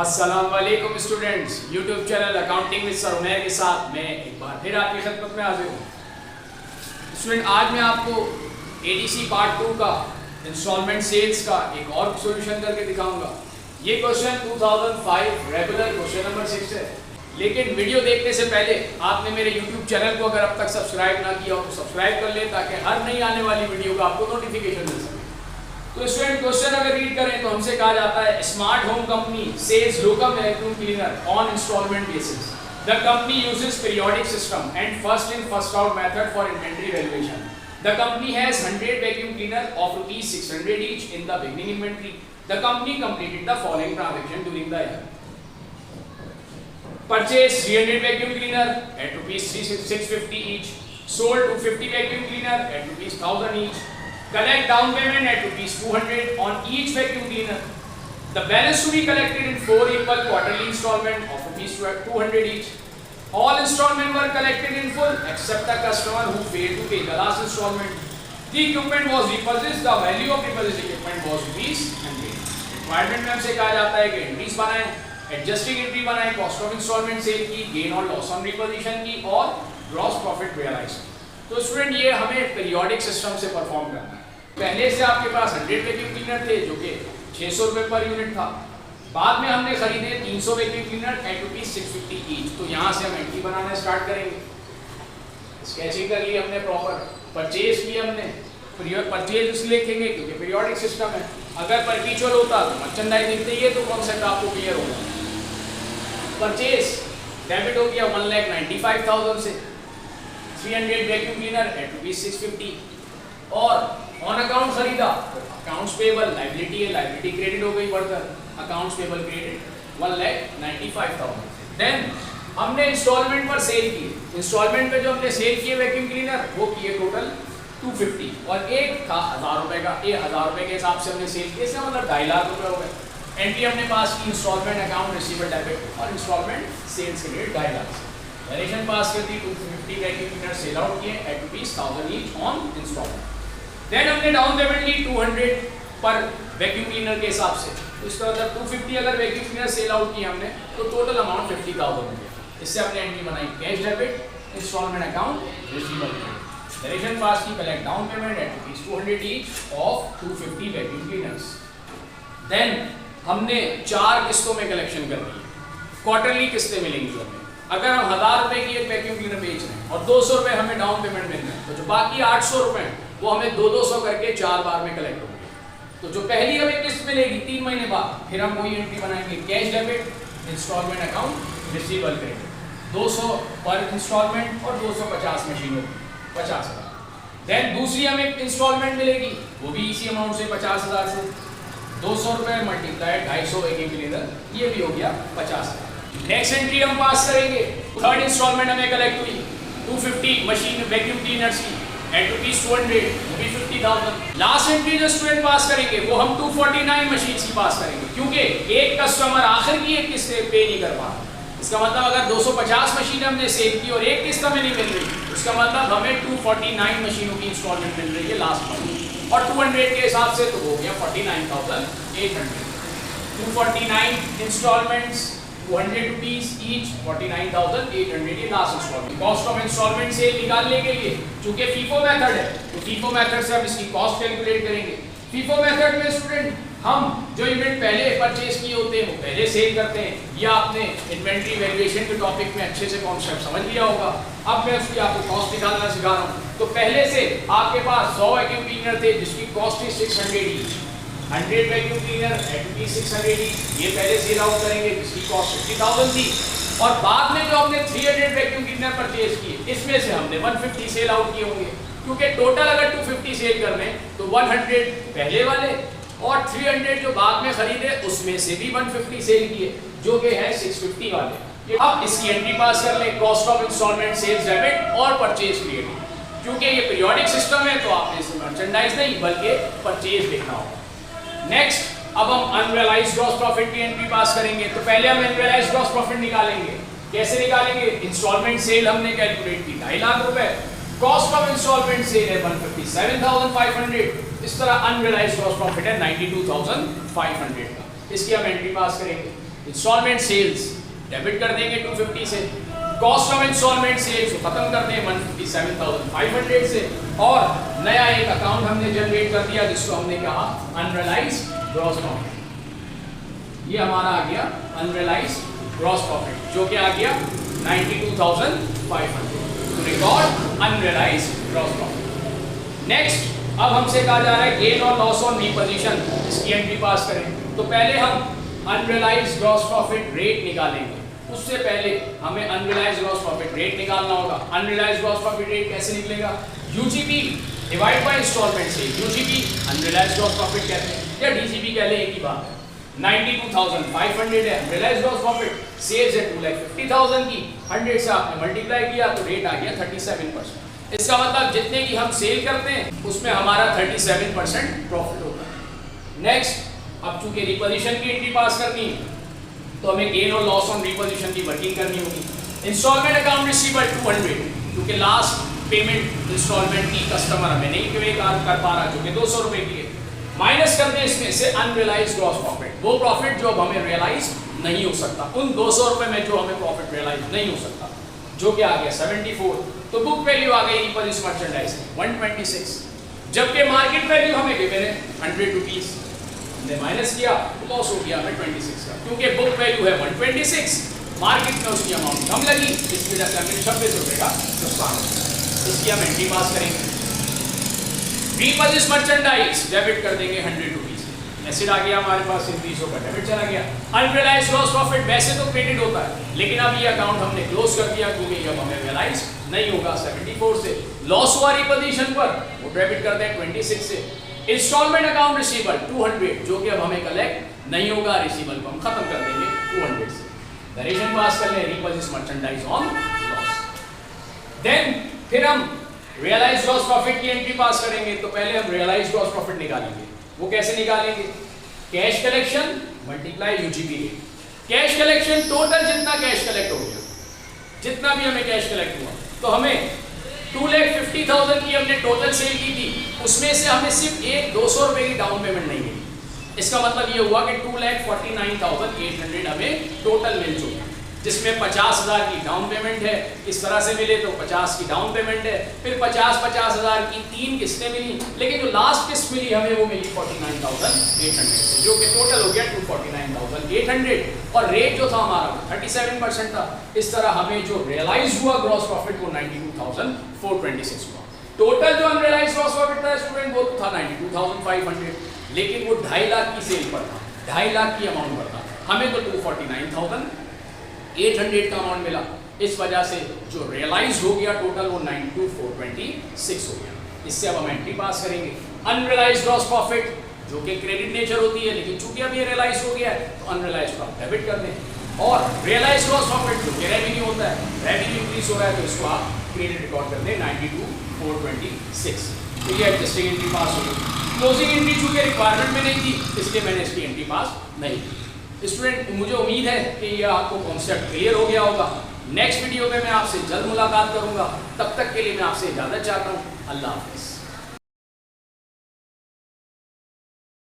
अस्सलाम वालेकुम students, YouTube channel accounting with sir Umair के साथ मैं एक बार फिर आपकी खिदमत में हाजिर हूँ। स्टूडेंट, आज मैं आपको एडीसी पार्ट 2 का इंस्टॉलमेंट सेल्स का एक और सॉल्यूशन करके दिखाऊंगा। ये क्वेश्चन 2005 रेगुलर क्वेश्चन नंबर 6 है। लेकिन वीडियो देखने से पहले आपने मेरे यूट्यूब चैनल को अगर अब तक सब्सक्राइब ना किया हो तो सब्सक्राइब कर ले, ताकि हर नई आने वाली वीडियो का आपको नोटिफिकेशन मिल सके। तो स्टूडेंट, क्वेश्चन अगर रीड करें तो हमसे कहा जाता है स्मार्ट होम कंपनी सेल्स लोकम vacuum cleaner on installment basis. The company uses periodic system and first in first out method for inventory valuation. The company has 100 vacuum cleaner of ₹600 each in the beginning inventory. The company completed the following transaction during the year. Purchase 300 vacuum cleaner at ₹650 each. Sold 250 vacuum cleaner at ₹1000 each. Collect down payment at ₹200 on each vacuum cleaner. The balance to be collected in 4 equal quarterly installment of ₹200 each. All installments were collected in full except the customer who failed to pay the last installment. The equipment was repurchased. The value of repurchased equipment was ₹100. Requirement में हमसे कहा जाता है कि entries बनाएं, adjusting entry बनाएं, cost of instalment cell की, gain और लॉस ऑन रिपोजिशन की और ग्रॉस प्रॉफिट रियलाइज। तो स्टूडेंट, ये हमें पीरियोडिक सिस्टम से परफॉर्म करना है। पहले से आपके पास 100 वैक्यूम क्लीनर थे जो कि ₹600 पर यूनिट था। बाद में हमने खरीदे 300 वैक्यूम क्लीनर एट ₹650 ईच। तो यहाँ से हम एंट्री बनाना स्टार्ट करेंगे। स्केचिंग कर ली हमने, प्रॉपर परचेज की हमने। परचेज इसलिए लिखेंगे क्योंकि पीरियोडिक सिस्टम है। अगर परपीचुअल होता तो मर्चेंडाइजिंग चाहिए तो कॉन्सेप्ट आपको क्लियर होगा। परचेज डेबिट हो गया 1,95,000 से 300 वैक्यूम क्लीनर एट ₹650 और ऑन अकाउंट खरीदा। अकाउंट्स पेबल लायबिलिटी है, लायबिलिटी क्रेडिट हो गई बढ़कर, अकाउंट्स पेबल क्रेडिट 1,95,000। देन हमने इंस्टॉलमेंट पर सेल किए। इंस्टॉलमेंट पे जो हमने सेल किए वैक्यूम क्लीनर वो किए टोटल 250 और एक था ₹1000 का। ₹1000 के हिसाब से हमने सेल किए, इसका मतलब 2.5 लाख रुपए हो गए। एंट्री हमने पास की इंस्टॉलमेंट अकाउंट रिसीवेबल डेबिट और इंस्टॉलमेंट सेल्स के लिए 2.5 लाख। वैल्यूएशन पास कर दी, 250 वैक्यूम क्लीनर सेल आउट किए at ₹1000 each on installment. Then हमने डाउन पेमेंट ली 200 पर वैक्यूम क्लीनर के हिसाब से। तो इसका मतलब 250 अगर वैक्यूम क्लीनर सेल आउट किया हमने तो टोटल अमाउंट 50,000 रुपये। इससे हमने एंट्री बनाई cash debit, installment account receivable. Valuation pass की, collect down payment at ₹200 each of 250 vacuum cleaners. Then हमने 4 किस्तों में कलेक्शन कर दी। क्वार्टरली किस्तें मिलेंगी हमें। अगर हम ₹1000 की एक वैक्यूम क्लीनर बेच रहे हैं और ₹200 हमें डाउन पेमेंट मिल रहे हैं तो जो बाकी ₹800 वो हमें 200 करके 4 बार में कलेक्ट होंगे। तो जो पहली हमें किस्त मिलेगी 3 महीने बाद, फिर हम वही एंट्री बनाएंगे cash debit, installment account receivable credit. 200 पर इंस्टॉलमेंट और 250 मशीनों की 50,000। देन दूसरी हमें इंस्टॉलमेंट मिलेगी, वो भी इसी अमाउंट से 50,000 से ₹200 मल्टीप्लाइड 250 वैक्यूम क्लीनर, ये भी हो गया 50,000। नेक्स्ट एंट्री हम पास करेंगे। थर्ड इंस्टॉलमेंट हमें कलेक्ट हुई 250 मशीन वैक्यूम क्लीनर्स की एट ₹200, वो भी 50,000। लास्ट एंट्री जो स्टूडेंट पास करेंगे वो हम 249 मशीन की पास करेंगे, क्योंकि एक कस्टमर आखिर की एक किस्त पे नहीं कर पा रहा। इसका मतलब अगर 250 मशीन हमने सेल की और एक किस्त हमें नहीं मिल रही, उसका मतलब हमें 249 मशीनों की इंस्टॉलमेंट मिल रही है लास्ट मंथ, और 200 के हिसाब से तो हो गया 49,800। 249 इंस्टॉलमेंट्स, ₹200 ईच, 49,800 ये last installment. Cost of installment से निकालने के लिए चूंकि फीफो मेथड है तो फीफो मेथड से हम इसकी कॉस्ट कैलकुलेट करेंगे। फीफो मेथड में स्टूडेंट हम जो यूनिट पहले परचेज किए होते हैं वो पहले सेल करते हैं। या आपने इन्वेंट्री वैल्यूएशन के टॉपिक में अच्छे से कॉन्सेप्ट समझ लिया होगा। अब मैं उसकी आपको कॉस्ट निकालना सिखा रहा हूँ। तो पहले से आपके पास 100 वैक्यूम क्लीनर थे जिसकी कॉस्ट थी 600 each. 100 vacuum cleaner at ₹600 each, ये पहले सेल आउट करेंगे जिसकी कॉस्ट 50,000 थी। और बाद में जो हमने 300 वैक्यूम क्लीनर परचेज किए इसमें से हमने 150 सेल आउट किए होंगे, क्योंकि टोटल अगर 250 सेल कर रहे हैं तो 100 पहले वाले और 300 जो बाद में खरीदे उसमें से भी 150 सेल किए, जो कि है 650 वाले। अब इसकी एंट्री पास कर लें, cost of installment sales debit और परचेज क्रेडिट। क्योंकि ये पीरियोडिक सिस्टम है तो आपने इसे मर्चेंडाइज नहीं बल्कि परचेज देखना होगा। नेक्स्ट, अब हम अनरियलाइज्ड ग्रॉस प्रॉफिट की एंट्री पास करेंगे। तो पहले हम अनरियलाइज्ड ग्रॉस प्रॉफिट निकालेंगे। कैसे निकालेंगे? इंस्टॉलमेंट सेल हमने कैलकुलेट की 2.5 लाख रुपए, कॉस्ट ऑफ इंस्टॉलमेंट सेल है 157,500। इस तरह अनरियलाइज्ड ग्रॉस प्रॉफिट है 92,500 का। इसकी हम एंट्री पास करेंगे। इंस्टॉलमेंट सेल्स डेबिट कर देंगे 250 से, कॉस्ट ऑफ इंस्टॉलमेंट सेल्स खत्म कर दें 157,500 से, और नया एक अकाउंट हमने जनरेट कर दिया जिसको हमने कहा अनरियलाइज्ड ग्रॉस प्रॉफिट। ये हमारा आ गया अनरियलाइज्ड ग्रॉस प्रॉफिट जो कि आ गया 92,500 to record unrealized gross profit. Next अब हमसे कहा जा रहा है गेन और लॉस ऑन रीपोजीशन, इसकी एंट्री पास करें। तो पहले हम अनरियलाइज्ड ग्रॉस प्रॉफिट रेट निकालेंगे, उससे पहले हमें अनरियलाइज्ड ग्रॉस प्रॉफिट रेट निकालना होगा। अनरियलाइज्ड ग्रॉस प्रॉफिट रेट कैसे निकलेगा? यूजीपी डिवाइड बाय इंस्टॉलमेंट से, यूजीपी अनरियलाइज्ड ग्रॉस प्रॉफिट कहते हैं या डीजीपी कह लें, एक ही बात है। 92,500 है अनरियलाइज्ड ग्रॉस प्रॉफिट, सेल्स है 2,50,000 की, 100 से आपने मल्टीप्लाई किया तो रेट आ गया 37%। इसका मतलब जितने की हम सेल करते हैं उसमें हमारा 37% प्रॉफिट होता है। नेक्स्ट अब चूंकि रिपोजिशन की एंट्री पास करनी है तो हमें गेन और लॉस ऑन रिपोजिशन की वर्किंग करनी होगी। इंस्टॉलमेंट अकाउंट रिसीवेबल 200, क्योंकि लास्ट पेमेंट इंस्टॉलमेंट की कस्टमर हमें नहीं कर पा रहा जो कि 200 रुपए की है, माइनस कर दें इसमें से अनरियलाइज्ड ग्रॉस प्रॉफिट, वो प्रॉफिट जो अब हमें रियलाइज नहीं हो सकता, उन 200 रुपए में जो हमें प्रॉफिट रियलाइज नहीं हो सकता, जो कि आ गया 74। तो बुक वैल्यू आ गई रिपर्चेज मर्चेंडाइज 126, जबकि मार्केट वैल्यू हमें गिवन है 100 रुपीस, हमने माइनस किया तो लॉस हो गया हमें 26 का, क्योंकि बुक वैल्यू है 126, मार्केट में उसकी अमाउंट कम लगी, इस वजह से हमें 26 रुपए का नुकसान हो गया। इसकी हम एंट्री पास करेंगे। रिपर्चेज मर्चेंडाइज डेबिट कर देंगे 100 रुपीस, एसिड आ गया हमारे पास, इन 20 का डेबिट चला गया। अनरियलाइज्ड ग्रॉस प्रॉफिट वैसे तो क्रेडिट होता है, लेकिन अब ये अकाउंट हमने क्लोज कर दिया क्योंकि अब हमें रियलाइज नहीं होगा 74 से। लॉस हुआ रिपोजिशन पर, वो डेबिट करते हैं 26 से। इंस्टॉलमेंट अकाउंट रिसीवेबल 200, जो कि अब हमें कलेक्ट नहीं होगा, रिसीवेबल को हम खत्म कर देंगे 200 से। वेरिएशन पास कर लें repurchase merchandise on loss. Then फिर हम रियलाइज्ड ग्रॉस प्रॉफिट की एंट्री पास करेंगे। तो पहले हम रियलाइज्ड ग्रॉस प्रॉफिट निकालेंगे, वो कैसे निकालेंगे? Cash collection multiply UGP rate. Cash collection total जितना कैश कलेक्ट हो गया, जितना भी हमें कैश कलेक्ट हुआ, तो हमें 2,50,000 की हमने टोटल सेल की थी, उसमें से हमें सिर्फ एक 200 रुपए की डाउन पेमेंट नहीं मिली। इसका मतलब ये हुआ कि 2,49,800 हमें टोटल मिल चुका, जिसमें 50,000 की डाउन पेमेंट है, इस तरह से मिले तो 50 की डाउन पेमेंट है, फिर 50,000 की 3 किस्तें मिली, लेकिन जो लास्ट किस्त मिली हमें वो मिली 49,800 से, जो कि टोटल हो गया 249,800, और रेट जो था हमारा 37% था। इस तरह हमें जो रियलाइज हुआ ग्रॉस प्रॉफिट वो 92,426 हुआ। टोटल जो अनरियलाइज्ड ग्रॉस प्रॉफिट था स्टूडेंट वो था 92,500, लेकिन वो 2.5 लाख की सेल पर था, 2.5 लाख की अमाउंट पर था, हमें तो 249,800 का अमाउंट मिला। इस वजह से जो रियलाइज हो गया टोटल वो 92,426 हो गया। इससे अब हम एंट्री पास करेंगे। अनरियलाइज्ड ग्रॉस प्रॉफिट जो कि क्रेडिट नेचर होती है, लेकिन चूंकि अब ये रियलाइज हो गया है तो अनरियलाइज्ड को डेबिट कर दें, और रियलाइज्ड ग्रॉस प्रॉफिट जो कि रेवेन्यू होता है, रेवेन्यू इंक्रीज हो रहा है तो इसको आप क्रेडिट रिकॉर्ड कर दें 92,426। तो ये एडजस्टिंग एंट्री पास हो गई। क्लोजिंग एंट्री चूंकि रिक्वायरमेंट में नहीं थी, इसलिए मैंने इसकी एंट्री पास नहीं की। स्टूडेंट मुझे उम्मीद है कि यह आपको कॉन्सेप्ट क्लियर हो गया होगा। नेक्स्ट वीडियो में मैं आपसे जल्द मुलाकात करूंगा, तब तक के लिए मैं आपसे इजाजत चाहता हूं। अल्लाह हाफिज़।